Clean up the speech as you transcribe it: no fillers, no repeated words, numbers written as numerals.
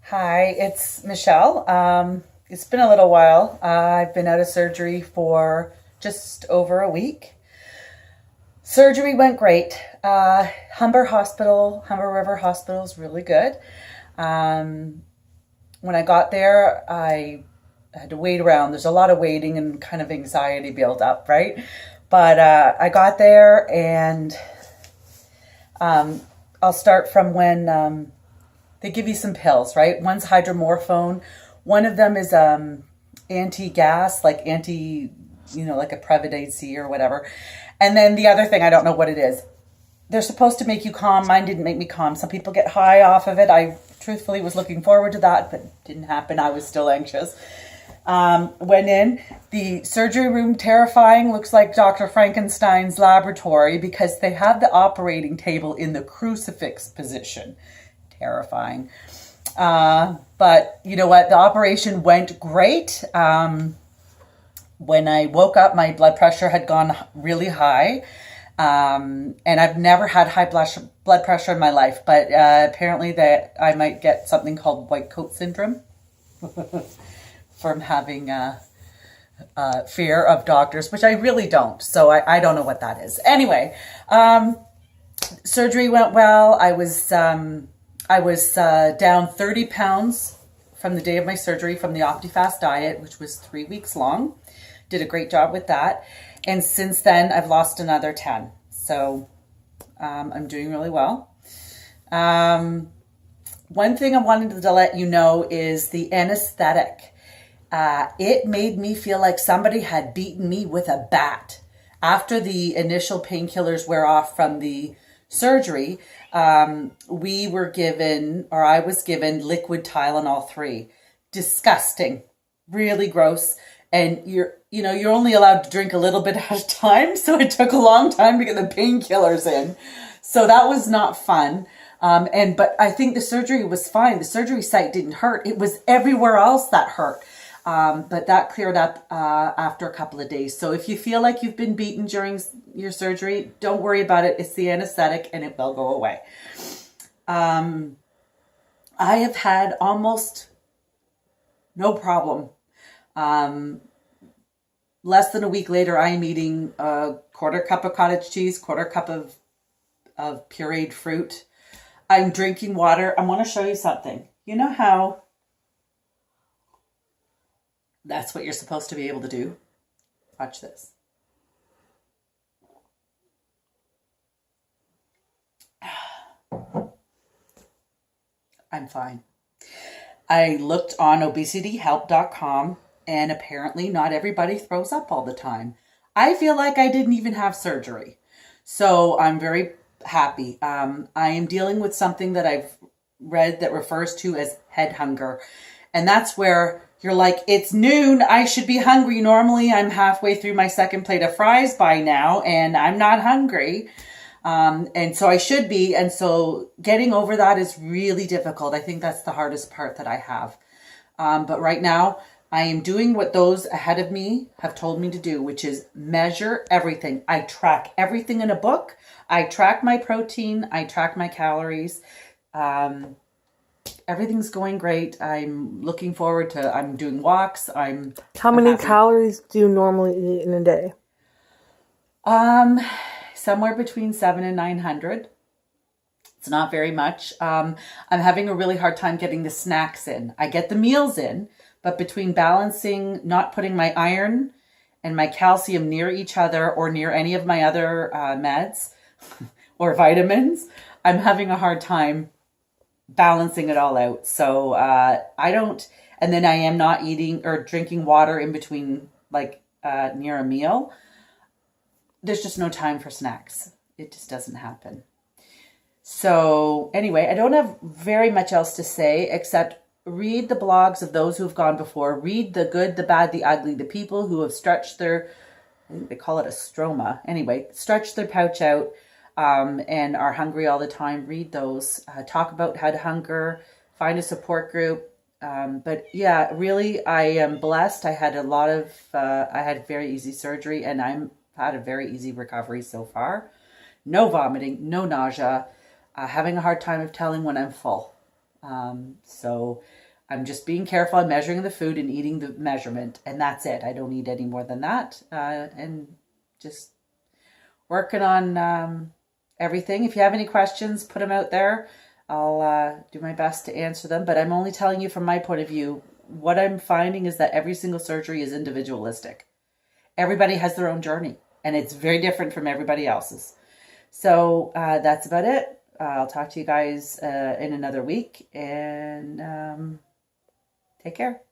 Hi, it's Michelle. It's been a little while. I've been out of surgery for just over a week. Surgery went great. Humber River Hospital is really good. Um, when I got there, I had to wait around. There's a lot of waiting and kind of anxiety build up, right? But I got there, and um, I'll start from when they give you some pills, right? One's hydromorphone. One of them is anti-gas, like like a Previdate C or whatever. And then the other thing, I don't know what it is. They're supposed to make you calm. Mine didn't make me calm. Some people get high off of it. I truthfully was looking forward to that, but it didn't happen. I was still anxious. Went in. The surgery room, terrifying. Looks like Dr. Frankenstein's laboratory because they have the operating table in the crucifix position. Terrifying. But you know what? The operation went great. When I woke up, my blood pressure had gone really high. And I've never had high blood pressure in my life, but apparently that I might get something called white coat syndrome from having fear of doctors, which I really don't. So I don't know what that is. Anyway, surgery went well. I was down 30 pounds from the day of my surgery from the OptiFast diet, which was 3 weeks long. Did a great job with that. And since then, I've lost another 10. So I'm doing really well. One thing I wanted to let you know is the anesthetic. It made me feel like somebody had beaten me with a bat. After the initial painkillers wear off from the surgery, I was given liquid Tylenol 3. Disgusting. Really gross. And you're only allowed to drink a little bit at a time. So it took a long time to get the painkillers in. So that was not fun. But I think the surgery was fine. The surgery site didn't hurt. It was everywhere else that hurt. But that cleared up after a couple of days. So if you feel like you've been beaten during your surgery, don't worry about it. It's the anesthetic and it will go away. I have had almost no problem. Less than a week later, I am eating a quarter cup of cottage cheese, quarter cup of pureed fruit. I'm drinking water. I want to show you something. You know how that's what you're supposed to be able to do? Watch this. I'm fine. I looked on obesityhelp.com and apparently not everybody throws up all the time. I feel like I didn't even have surgery. So I'm very happy. I am dealing with something that I've read that refers to as head hunger. And that's where you're like, it's noon, I should be hungry. Normally I'm halfway through my second plate of fries by now and I'm not hungry. And so I should be. And so getting over that is really difficult. I think that's the hardest part that I have. But right now I am doing what those ahead of me have told me to do, which is measure everything. I track everything in a book. I track my protein. I track my calories. Everything's going great. I'm looking forward to, I'm doing walks. How many calories do you normally eat in a day? Somewhere between 700 and 900. It's not very much. I'm having a really hard time getting the snacks in. I get the meals in, but between balancing, not putting my iron and my calcium near each other or near any of my other meds or vitamins, I'm having a hard time balancing it all out. So and then I am not eating or drinking water in between, near a meal. There's just no time for snacks. It just doesn't happen. So anyway, I don't have very much else to say except read the blogs of those who've gone before. Read the good, the bad, the ugly, the people who have stretched their, I think they call it a stroma. Anyway, stretched their pouch out and are hungry all the time. Read those. Talk about head hunger. Find a support group. But yeah, really, I am blessed. I had I had very easy surgery and I've had a very easy recovery so far. No vomiting, no nausea. Having a hard time of telling when I'm full. So I'm just being careful. I'm measuring the food and eating the measurement, and that's it. I don't eat any more than that. And just working on everything. If you have any questions, put them out there. I'll do my best to answer them, but I'm only telling you from my point of view. What I'm finding is that every single surgery is individualistic. Everybody has their own journey, and it's very different from everybody else's. So that's about it. I'll talk to you guys in another week, and take care.